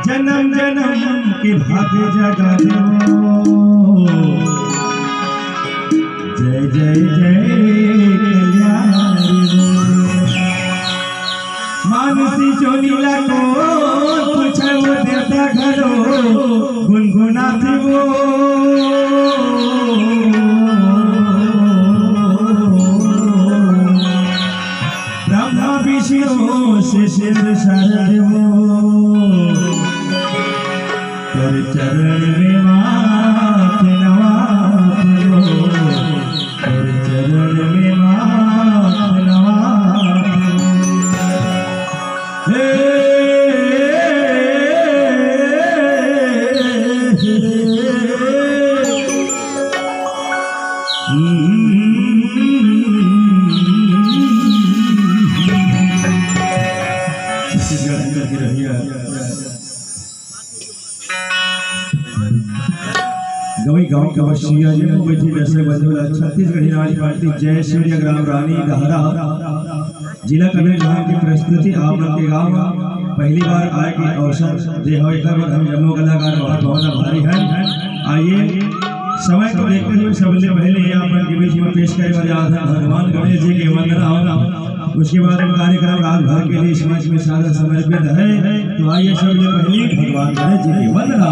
जन्म जन्म के भाग्य जगा दो। जय जय जय कल्याणी मानसी चोनीला को पूछो देवता घरो गुनगुनाती वो ब्रह्मा विष्णु से शिव शरण कर चरण में माथ नवात लो, कर चरण में माथ नवात लो। गवई गांव के वशिया बैठी जैसे बजला छत्तीसगढ़ी राज पार्टी जय सूर्य ग्राम रानी दहरा जिला कबीरधाम की प्रस्तुति आप लोग के गांव पहली बार आए के अवसर दे हो हम जम्मू कलाकार बहुत भारी है। आइए समय को देखते हुए सबसे पहले आप लोग के बीच में पेश करे वाले भगवान गणेश जी के वंदना होगा। उसके बाद कार्यक्रम रात भर के लिए समाज में सारा समर्पित है। तो आइए सबसे पहले भगवान गणेश जी की वंदना।